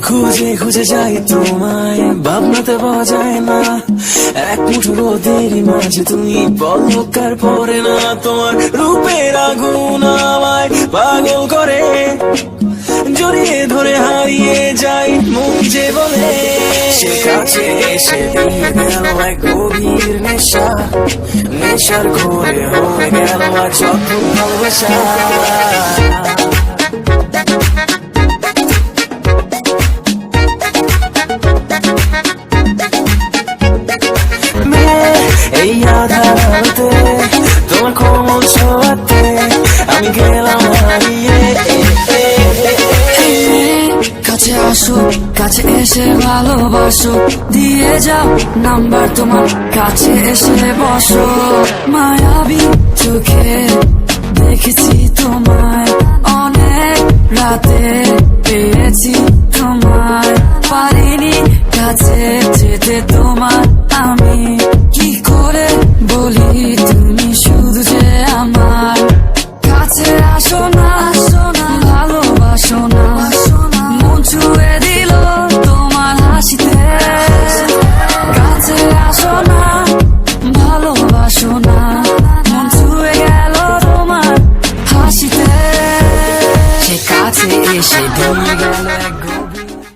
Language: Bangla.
খুঁজে খুঁজে যাই তোমায়, ভাবনাতে পাওয়া যায় না। এক মুঠো রোদেরই মাঝে তুমি পলকার পরে না। তোমার রূপের আগুন আমায় পাগল করে, জড়িয়ে ধরে হারিয়ে যাই মন যে বলে। সে কাছে এসে দিয়ে গেল এক গভীর নেশা, নেশার ঘোরে হয়ে গেল এক স্বপ্ন ভালোবাসা। এই আধারতে তোমার কোমল ছোঁয়াতে আমি গেলাম হারিয়ে। কাছে আসো, কাছে এসে ভালোবাসো, দিয়ে যাও নাম্বার তোমার, কাছে এসে বসো। মায়াবী চোখে দেখেছি তোমায়, অনেক রাতে পেয়েছি তোমায়, পারিনি কাছে যেতে তোমার।